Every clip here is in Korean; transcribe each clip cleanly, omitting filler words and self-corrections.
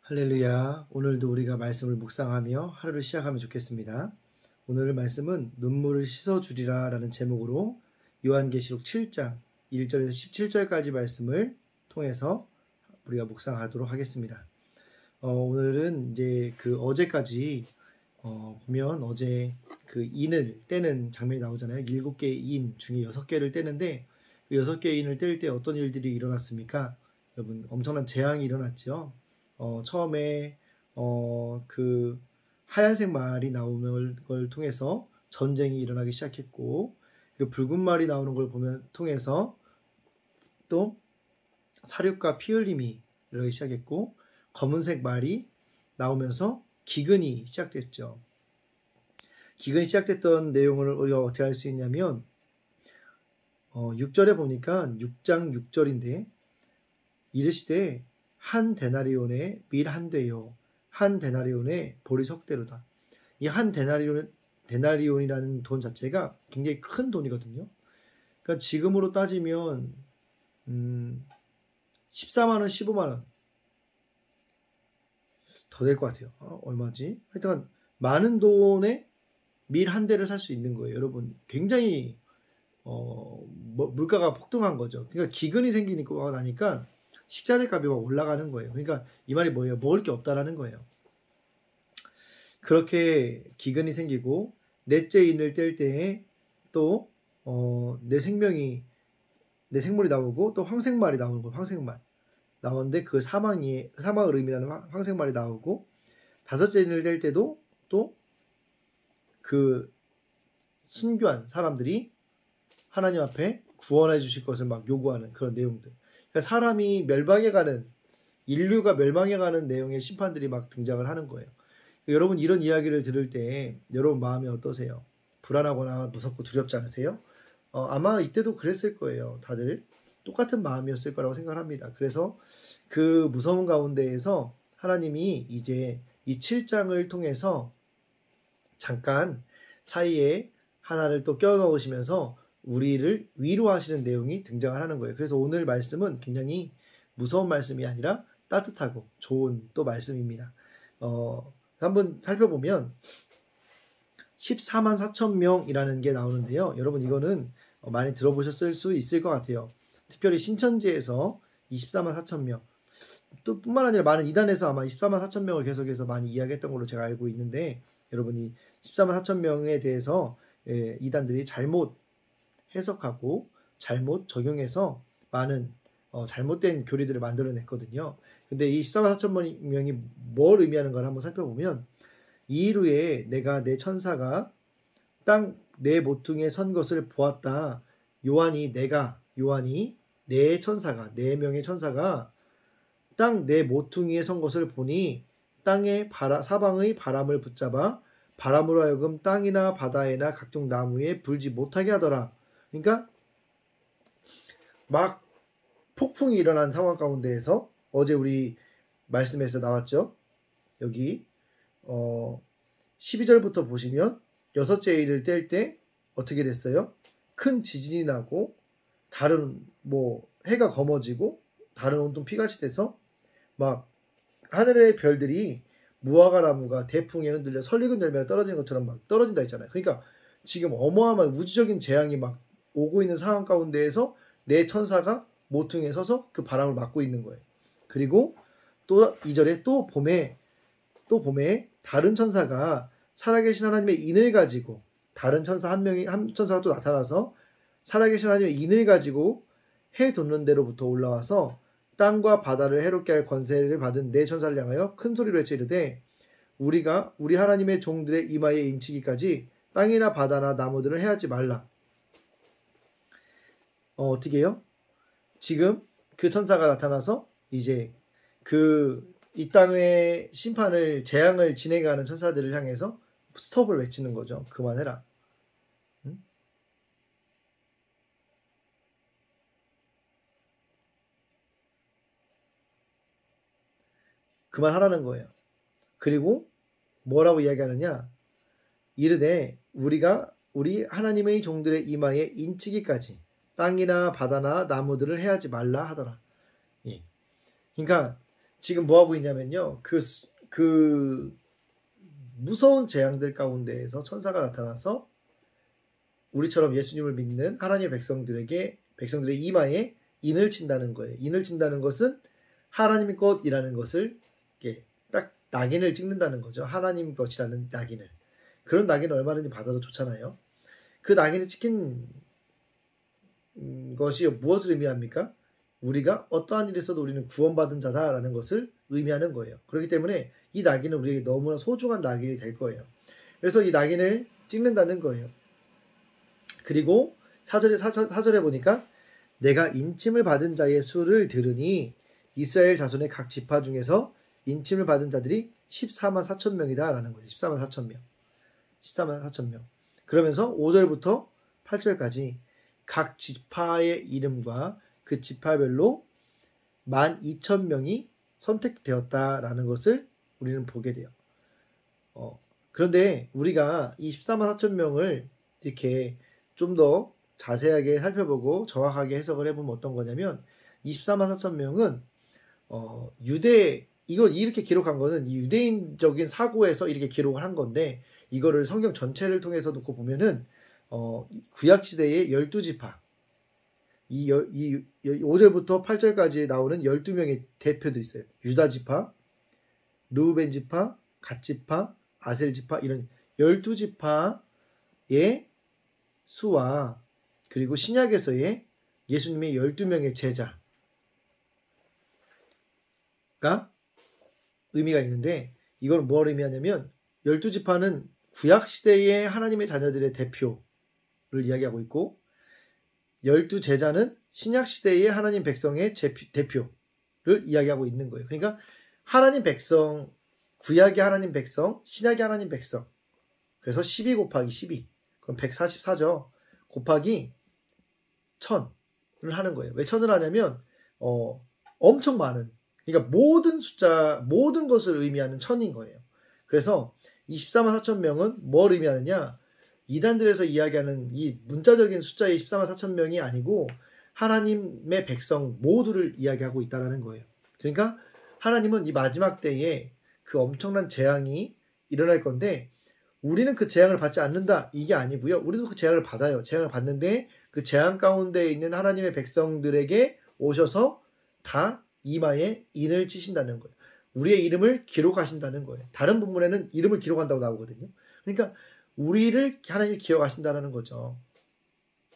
할렐루야. 오늘도 우리가 말씀을 묵상하며 하루를 시작하면 좋겠습니다. 오늘 말씀은 눈물을 씻어주리라 라는 제목으로 요한계시록 7장 1절에서 17절까지 말씀을 통해서 우리가 묵상하도록 하겠습니다. 오늘은 이제 어제까지 보면 어제 인을 떼는 장면이 나오잖아요. 7개의 인 중에 6개를 떼는데 그 6개의 인을 뗄 때 어떤 일들이 일어났습니까? 여러분, 엄청난 재앙이 일어났죠. 처음에 그 하얀색 말이 나오는 걸 통해서 전쟁이 일어나기 시작했고, 그리고 붉은 말이 나오는 걸 통해서 또 사륙과 피 흘림이 일어나기 시작했고, 검은색 말이 나오면서 기근이 시작됐죠. 기근이 시작됐던 내용을 우리가 어떻게 알 수 있냐면 6절에 보니까 6장 6절인데 이르시되 한 데나리온에 밀 한 대요 한 데나리온에 보리 석대로다. 이 한 데나리온이라는 돈 자체가 굉장히 큰 돈이거든요. 그러니까 지금으로 따지면 14만 원, 15만 원 더 될 것 같아요. 얼마지? 하여튼 많은 돈에 밀 한 대를 살 수 있는 거예요. 여러분, 굉장히 물가가 폭등한 거죠. 그러니까 기근이 생기니까 나니까 식자재 값이 막 올라가는 거예요. 그러니까 이 말이 뭐예요? 먹을 게 없다라는 거예요. 그렇게 기근이 생기고 넷째 인을 뗄 때에 또 내 생물이 나오고 또 황색말이 나오는 거예요. 황색말 나오는데 그 사망을 의미하는 황색말이 나오고 다섯째 인을 뗄 때도 또 그 순교한 사람들이 하나님 앞에 구원해 주실 것을 막 요구하는 그런 내용들. 그러니까 사람이 멸망해 가는, 인류가 멸망해 가는 내용의 심판들이 막 등장을 하는 거예요. 여러분, 이런 이야기를 들을 때 여러분 마음이 어떠세요? 불안하거나 무섭고 두렵지 않으세요? 아마 이때도 그랬을 거예요. 다들 똑같은 마음이었을 거라고 생각을 합니다. 그래서 그 무서운 가운데에서 하나님이 이제 이 7장을 통해서 잠깐 사이에 하나를 또 껴 넣으시면서 우리를 위로하시는 내용이 등장을 하는 거예요. 그래서 오늘 말씀은 굉장히 무서운 말씀이 아니라 따뜻하고 좋은 또 말씀입니다. 한번 살펴보면 14만 4천 명이라는 게 나오는데요. 여러분, 이거는 많이 들어보셨을 수 있을 것 같아요. 특별히 신천지에서 24만 4천 명, 또 뿐만 아니라 많은 이단에서 아마 24만 4천 명을 계속해서 많이 이야기했던 걸로 제가 알고 있는데, 여러분이 14만 4천 명에 대해서 이단들이 잘못 해석하고 잘못 적용해서 많은 잘못된 교리들을 만들어냈거든요. 근데 이 14만 4천 명이 뭘 의미하는 걸 한번 살펴보면, 이일후에 내가 내 천사가 땅 내 모퉁이에 선 것을 보았다. 요한이 내 천사가, 4명의 천사가 땅 내 모퉁이에 선 것을 보니 땅의 사방의 바람을 붙잡아 바람으로 하여금 땅이나 바다에나 각종 나무에 불지 못하게 하더라. 그러니까 막 폭풍이 일어난 상황 가운데에서 어제 우리 말씀에서 나왔죠. 여기 12절부터 보시면 여섯째 일을 뗄 때 어떻게 됐어요? 큰 지진이 나고 다른 해가 검어지고 다른 온통 피같이 돼서 막 하늘의 별들이 무화과 나무가 대풍에 흔들려 설익은 열매가 떨어지는 것처럼 막 떨어진다 했잖아요. 그러니까 지금 어마어마한 우주적인 재앙이 막 오고 있는 상황 가운데에서 내 천사가 모퉁이에 서서 그 바람을 막고 있는 거예요. 그리고 또 2절에 또 봄에 다른 천사가 살아계신 하나님의 인을 가지고, 다른 천사 한 천사가 또 나타나서 살아계신 하나님의 인을 가지고 해 돋는 데로부터 올라와서 땅과 바다를 해롭게 할 권세를 받은 내 천사를 향하여 큰 소리로 외쳐 이르되 우리가 우리 하나님의 종들의 이마에 인치기까지 땅이나 바다나 나무들을 해하지 말라. 어떻게 해요? 지금 그 천사가 나타나서 이제 이 땅의 심판을, 재앙을 진행하는 천사들을 향해서 스톱을 외치는 거죠. 그만해라. 응? 그만하라는 거예요. 그리고 뭐라고 이야기하느냐? 이르되 우리가 우리 하나님의 종들의 이마에 인치기까지 땅이나 바다나 나무들을 해하지 말라 하더라. 예. 그러니까 지금 뭐 하고 있냐면요. 그 무서운 재앙들 가운데에서 천사가 나타나서 우리처럼 예수님을 믿는 하나님의 백성들의 이마에 인을 친다는 거예요. 인을 친다는 것은 하나님 것이라는 것을 이렇게 딱 낙인을 찍는다는 거죠. 하나님 것이라는 낙인을. 그런 낙인을 얼마든지 받아도 좋잖아요. 그 낙인이 찍힌 것이 무엇을 의미합니까? 우리가 어떠한 일에서도 우리는 구원받은 자다라는 것을 의미하는 거예요. 그렇기 때문에 이 낙인은 우리에게 너무나 소중한 낙인이 될 거예요. 그래서 이 낙인을 찍는다는 거예요. 그리고 사절에 보니까 내가 인침을 받은 자의 수를 들으니 이스라엘 자손의 각 지파 중에서 인침을 받은 자들이 14만 4천 명이다 라는 거예요. 14만 4천 명. 14만 4천 명. 그러면서 5절부터 8절까지 각 지파의 이름과 그 지파별로 12,000명이 선택되었다라는 것을 우리는 보게 돼요. 그런데 우리가 이 14만 4천 명을 이렇게 좀 더 자세하게 살펴보고 정확하게 해석을 해보면 어떤 거냐면 24만 4천 명은 이걸 이렇게 기록한 거는 이 유대인적인 사고에서 이렇게 기록을 한 건데 이거를 성경 전체를 통해서 놓고 보면은 구약시대의 12지파 이 5절부터 8절까지 나오는 12명의 대표들이 있어요. 유다지파, 르우벤지파, 갓지파, 아셀지파 이런 12지파의 수와 그리고 신약에서의 예수님의 12명의 제자가 의미가 있는데 이걸 뭘 의미하냐면 12지파는 구약시대의 하나님의 자녀들의 대표를 이야기하고 있고 12제자는 신약시대의 하나님 백성의 대표를 이야기하고 있는 거예요. 그러니까 하나님 백성, 구약의 하나님 백성, 신약의 하나님 백성. 그래서 12 곱하기 12. 그럼 144죠. 곱하기 1000을 하는 거예요. 왜 1000을 하냐면 엄청 많은 그러니까 모든 것을 의미하는 1000인 거예요. 그래서 24만 4천 명은 뭘 의미하느냐? 이단들에서 이야기하는 이 문자적인 숫자의 14만 4천 명이 아니고 하나님의 백성 모두를 이야기하고 있다는 거예요. 그러니까 하나님은 이 마지막 때에 그 엄청난 재앙이 일어날 건데 우리는 그 재앙을 받지 않는다 이게 아니고요. 우리도 그 재앙을 받아요. 재앙을 받는데 그 재앙 가운데 있는 하나님의 백성들에게 오셔서 다 이마에 인을 치신다는 거예요. 우리의 이름을 기록하신다는 거예요. 다른 본문에는 이름을 기록한다고 나오거든요. 그러니까 우리를 하나님이 기억하신다는 거죠.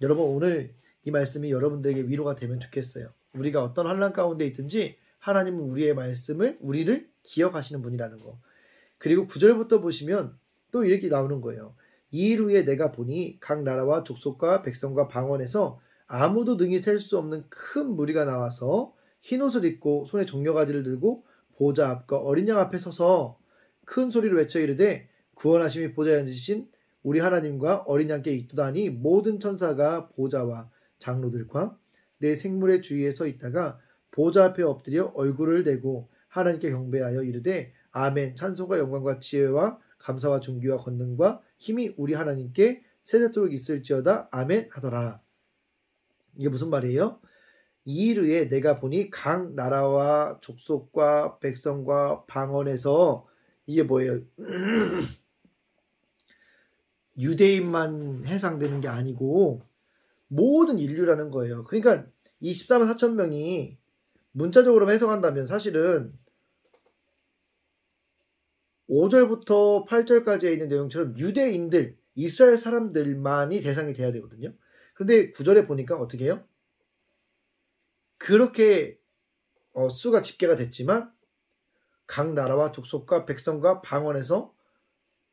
여러분 오늘 이 말씀이 여러분들에게 위로가 되면 좋겠어요. 우리가 어떤 환난 가운데 있든지 하나님은 우리를 기억하시는 분이라는 거. 그리고 9절부터 보시면 또 이렇게 나오는 거예요. 이 일 후에 내가 보니 각 나라와 족속과 백성과 방언에서 아무도 능히 셀 수 없는 큰 무리가 나와서 흰옷을 입고 손에 종려가지를 들고 보좌 앞과 어린 양 앞에 서서 큰 소리로 외쳐 이르되 구원하심이 보좌에 앉으신 우리 하나님과 어린 양께 있도다니 모든 천사가 보좌와 장로들과 내 생물의 주위에 서 있다가 보좌 앞에 엎드려 얼굴을 대고 하나님께 경배하여 이르되 아멘 찬송과 영광과 지혜와 감사와 존귀와 권능과 힘이 우리 하나님께 세세토록 있을지어다 아멘 하더라. 이게 무슨 말이에요? 이 일 후에 내가 보니 각 나라와 족속과 백성과 방언에서 이게 뭐예요? 유대인만 해당되는 게 아니고 모든 인류라는 거예요. 그러니까 이 14만 4천 명이 문자적으로 해석한다면 사실은 5절부터 8절까지에 있는 내용처럼 유대인들, 이스라엘 사람들만이 대상이 돼야 되거든요. 그런데 9절에 보니까 어떻게 해요? 그렇게 수가 집계가 됐지만 각 나라와 족속과 백성과 방언에서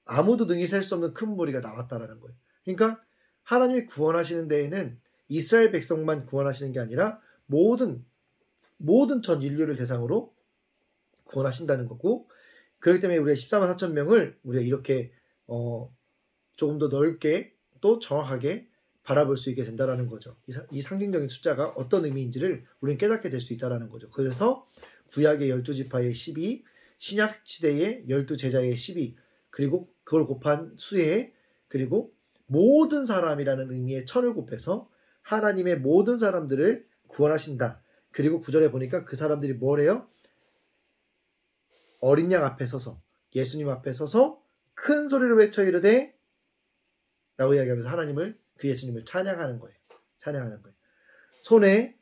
아무도 능히 셀 수 없는 큰 무리가 나왔다라는 거예요. 그러니까 하나님이 구원하시는 데에는 이스라엘 백성만 구원하시는 게 아니라 모든 전 인류를 대상으로 구원하신다는 거고 그렇기 때문에 우리가 14만 4천 명을 우리가 이렇게 조금 더 넓게 또 정확하게 바라볼 수 있게 된다라는 거죠. 이 상징적인 숫자가 어떤 의미인지를 우리는 깨닫게 될 수 있다라는 거죠. 그래서 구약의 12지파의 12, 신약 시대의 12제자의 12, 그리고 그걸 곱한 수에 그리고 모든 사람이라는 의미의 1000을 곱해서 하나님의 모든 사람들을 구원하신다. 그리고 9절에 보니까 그 사람들이 뭘 해요? 어린 양 앞에 서서 예수님 앞에 서서 큰 소리로 외쳐 이르되 라고 이야기하면서 하나님을 그 예수님을 찬양하는 거예요. 찬양하는 거예요. 손에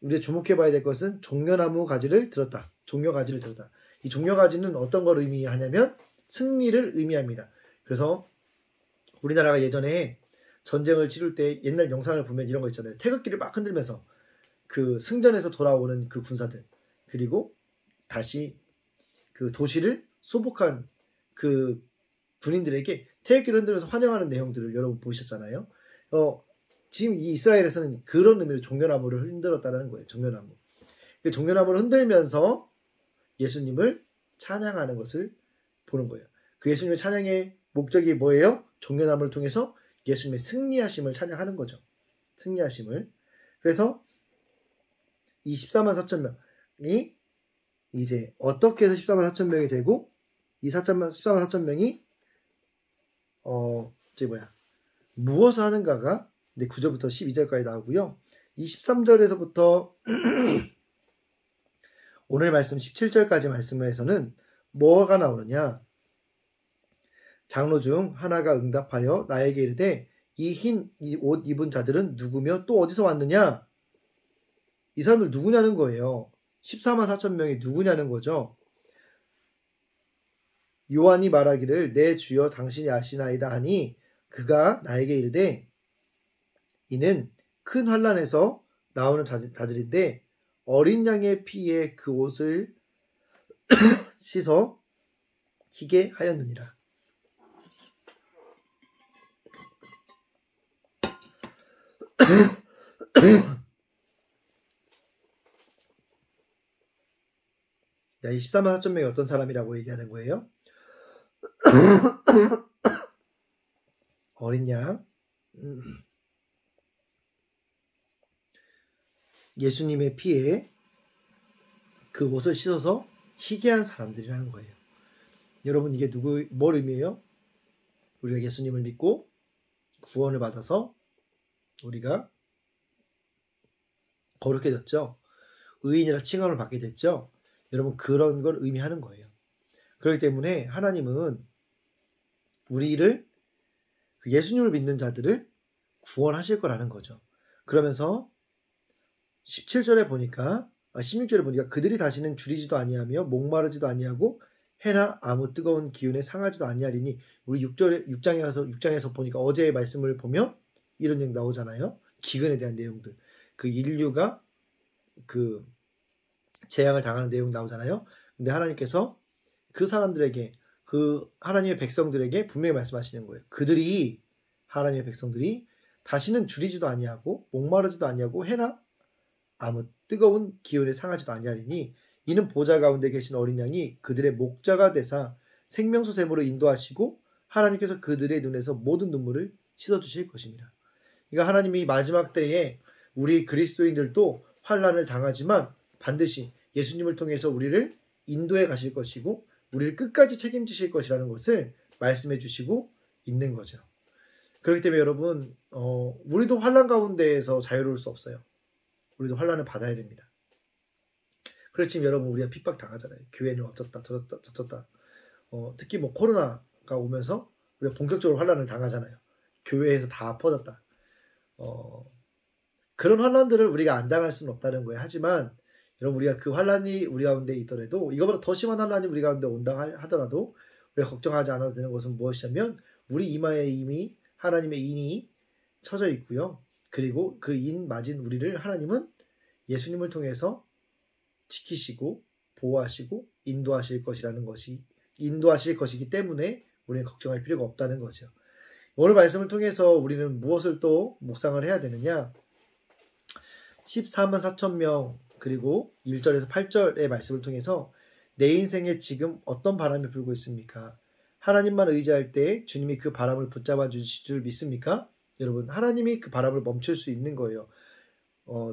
우리가 주목해 봐야 될 것은 종려나무 가지를 들었다. 종려 가지를 들었다. 이 종려 가지는 어떤 걸 의미하냐면 승리를 의미합니다. 그래서 우리나라가 예전에 전쟁을 치룰 때 옛날 영상을 보면 이런 거 있잖아요. 태극기를 막 흔들면서 그 승전에서 돌아오는 그 군사들, 그리고 다시 그 도시를 수복한 그 군인들에게 태극기를 흔들면서 환영하는 내용들을 여러분 보셨잖아요. 지금 이 이스라엘에서는 그런 의미로 종려나무를 흔들었다는 거예요. 종려나무. 그 종려나무를 흔들면서 예수님을 찬양하는 것을 보는 거예요. 그 예수님의 찬양의 목적이 뭐예요? 종려나무를 통해서 예수님의 승리하심을 찬양하는 거죠. 승리하심을. 그래서 이 14만 4천 명이 이제 어떻게 해서 14만 4천 명이 되고 이 14만 4천 명이 무엇을 하는가가 이제 9절부터 12절까지 나오고요. 이 13절에서부터 오늘 말씀 17절까지 말씀에서는 뭐가 나오느냐? 장로 중 하나가 응답하여 나에게 이르되 이 흰 옷 입은 자들은 누구며 또 어디서 왔느냐? 이 사람들 누구냐는 거예요. 14만 4천 명이 누구냐는 거죠. 요한이 말하기를 내 주여 당신이 아시나이다 하니 그가 나에게 이르되 이는 큰 환난에서 나오는 자들인데 어린 양의 피에 그 옷을 씻어 희게 하였느니라. 이 14만 4천 명이 어떤 사람이라고 얘기하는 거예요? 어린 양, 예수님의 피에 그 옷을 씻어서 희게 한 사람들이라는 거예요. 여러분, 이게 뭘 의미해요? 우리가 예수님을 믿고 구원을 받아서 우리가 거룩해졌죠. 의인이라 칭함을 받게 됐죠. 여러분, 그런 걸 의미하는 거예요. 그렇기 때문에 하나님은 우리를, 예수님을 믿는 자들을 구원하실 거라는 거죠. 그러면서 16절에 보니까 그들이 다시는 줄이지도 아니하며 목마르지도 아니하고 해나 아무 뜨거운 기운에 상하지도 아니하리니, 우리 6장에서 보니까 어제의 말씀을 보면 이런 내용 나오잖아요. 기근에 대한 내용들. 그 인류가 그 재앙을 당하는 내용 나오잖아요. 근데 하나님께서 그 사람들에게, 그 하나님의 백성들에게 분명히 말씀하시는 거예요. 하나님의 백성들이 다시는 줄이지도 아니하고 목마르지도 아니하고 해나 아무 뜨거운 기운에 상하지도 아니하리니 이는 보좌 가운데 계신 어린 양이 그들의 목자가 되사 생명수 샘으로 인도하시고 하나님께서 그들의 눈에서 모든 눈물을 씻어주실 것입니다. 그러니까 하나님이 마지막 때에 우리 그리스도인들도 환난을 당하지만 반드시 예수님을 통해서 우리를 인도해 가실 것이고 우리를 끝까지 책임지실 것이라는 것을 말씀해 주시고 있는 거죠. 그렇기 때문에 여러분, 우리도 환난 가운데에서 자유로울 수 없어요. 우리도 환난을 받아야 됩니다. 그렇지만 여러분, 우리가 핍박 당하잖아요. 교회는 어쩌다 저쩌다. 특히 코로나가 오면서 우리가 본격적으로 환난을 당하잖아요. 교회에서 다 퍼졌다. 그런 환난들을 우리가 안 당할 수는 없다는 거예요. 하지만 여러분, 우리가 그 환난이 우리 가운데 있더라도, 이거보다 더 심한 환난이 우리 가운데 온다 하더라도 우리가 걱정하지 않아도 되는 것은 무엇이냐면 우리 이마에 이미 하나님의 인이 쳐져 있고요. 그리고 그 인 맞은 우리를 하나님은 예수님을 통해서 지키시고 보호하시고 인도하실 것이기 때문에 우리는 걱정할 필요가 없다는 거죠. 오늘 말씀을 통해서 우리는 무엇을 또 묵상을 해야 되느냐? 14만 4천 명 그리고 1절에서 8절의 말씀을 통해서 내 인생에 지금 어떤 바람이 불고 있습니까? 하나님만 의지할 때 주님이 그 바람을 붙잡아 주실 줄 믿습니까? 여러분, 하나님이 그 바람을 멈출 수 있는 거예요.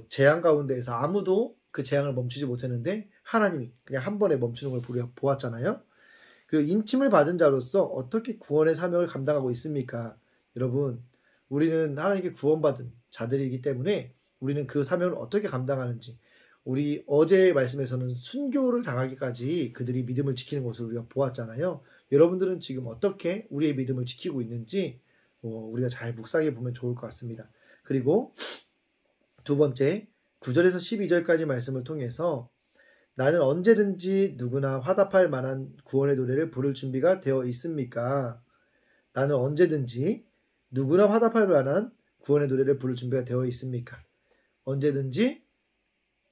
재앙 가운데에서 아무도 그 재앙을 멈추지 못했는데 하나님이 그냥 한 번에 멈추는 걸 우리가 보았잖아요. 그리고 인침을 받은 자로서 어떻게 구원의 사명을 감당하고 있습니까? 여러분, 우리는 하나님께 구원받은 자들이기 때문에 우리는 그 사명을 어떻게 감당하는지, 우리 어제 말씀에서는 순교를 당하기까지 그들이 믿음을 지키는 것을 우리가 보았잖아요. 여러분들은 지금 어떻게 우리의 믿음을 지키고 있는지 우리가 잘 묵상해 보면 좋을 것 같습니다. 그리고 두 번째 9절에서 12절까지 말씀을 통해서 나는 언제든지 누구나 화답할 만한 구원의 노래를 부를 준비가 되어 있습니까? 나는 언제든지 누구나 화답할 만한 구원의 노래를 부를 준비가 되어 있습니까? 언제든지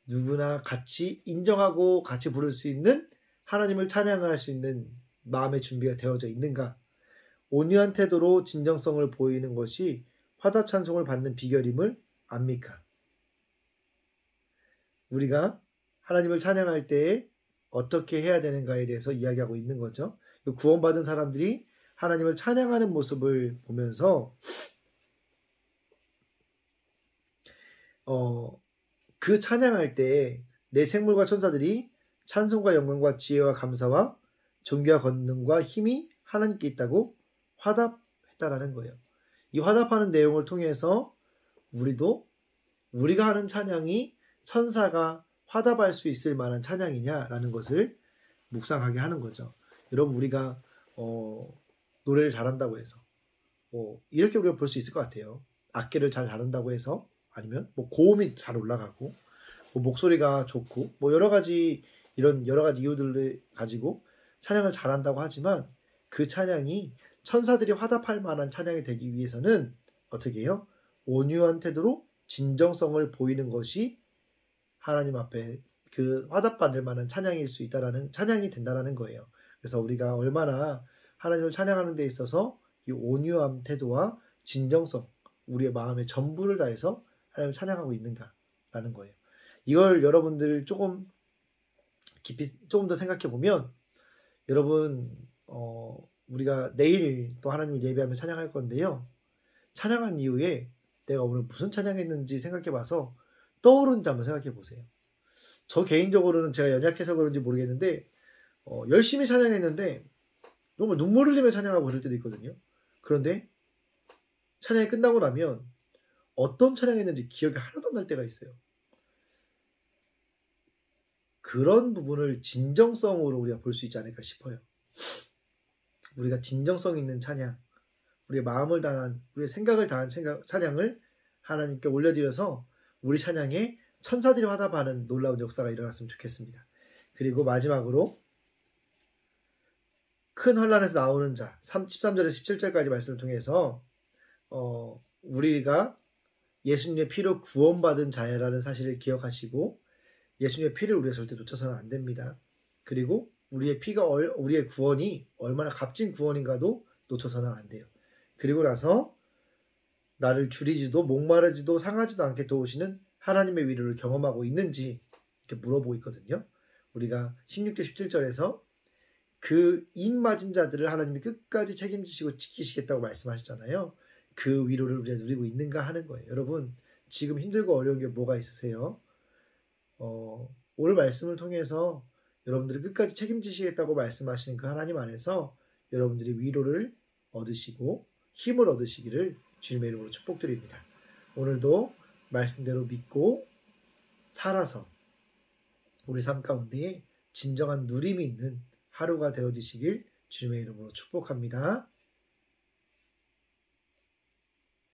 누구나 같이 인정하고 같이 부를 수 있는 하나님을 찬양할 수 있는 마음의 준비가 되어져 있는가? 온유한 태도로 진정성을 보이는 것이 화답 찬송을 받는 비결임을 압니까? 우리가 하나님을 찬양할 때에 어떻게 해야 되는가에 대해서 이야기하고 있는 거죠. 구원받은 사람들이 하나님을 찬양하는 모습을 보면서 그 찬양할 때 내 생물과 천사들이 찬송과 영광과 지혜와 감사와 존귀와 권능과 힘이 하나님께 있다고 화답했다라는 거예요. 이 화답하는 내용을 통해서 우리가 하는 찬양이 천사가 화답할 수 있을 만한 찬양이냐라는 것을 묵상하게 하는 거죠. 여러분 우리가 노래를 잘한다고 해서 이렇게 우리가 볼 수 있을 것 같아요. 악기를 잘 다룬다고 해서 아니면 고음이 잘 올라가고 목소리가 좋고 여러 가지 이유들을 가지고 찬양을 잘한다고 하지만 그 찬양이 천사들이 화답할 만한 찬양이 되기 위해서는 어떻게 해요? 온유한 태도로 진정성을 보이는 것이 하나님 앞에 그 화답받을 만한 찬양이 된다라는 거예요. 그래서 우리가 얼마나 하나님을 찬양하는 데 있어서 이 온유한 태도와 진정성, 우리의 마음의 전부를 다해서 하나님을 찬양하고 있는가라는 거예요. 이걸 여러분들 조금 더 생각해 보면 여러분 우리가 내일 또 하나님을 예배하며 찬양할 건데요. 찬양한 이후에 내가 오늘 무슨 찬양했는지 생각해 봐서 떠오르는지 한번 생각해 보세요. 저 개인적으로는 제가 연약해서 그런지 모르겠는데 열심히 찬양했는데 정말 눈물 흘리며 찬양하고 그럴 때도 있거든요. 그런데 찬양이 끝나고 나면 어떤 찬양했는지 기억이 하나도 안 날 때가 있어요. 그런 부분을 진정성으로 우리가 볼 수 있지 않을까 싶어요. 우리가 진정성 있는 찬양, 우리의 마음을 다한, 우리의 생각을 다한 찬양을 하나님께 올려드려서 우리 찬양에 천사들이 화답하는 놀라운 역사가 일어났으면 좋겠습니다. 그리고 마지막으로 큰 환난에서 나오는 자 13절에서 17절까지 말씀을 통해서 우리가 예수님의 피로 구원받은 자라는 사실을 기억하시고 예수님의 피를 우리가 절대 놓쳐서는 안 됩니다. 그리고 우리의 구원이 얼마나 값진 구원인가도 놓쳐서는 안 돼요. 그리고 나서 나를 줄이지도 목마르지도 상하지도 않게 도우시는 하나님의 위로를 경험하고 있는지 이렇게 물어보고 있거든요. 우리가 16절 17절에서 그 입 맞은 자들을 하나님이 끝까지 책임지시고 지키시겠다고 말씀하셨잖아요. 그 위로를 우리가 누리고 있는가 하는 거예요. 여러분 지금 힘들고 어려운 게 뭐가 있으세요? 오늘 말씀을 통해서 여러분들이 끝까지 책임지시겠다고 말씀하시는 그 하나님 안에서 여러분들이 위로를 얻으시고 힘을 얻으시기를 주님의 이름으로 축복드립니다. 오늘도 말씀대로 믿고 살아서 우리 삶 가운데에 진정한 누림이 있는 하루가 되어지시길 주님의 이름으로 축복합니다.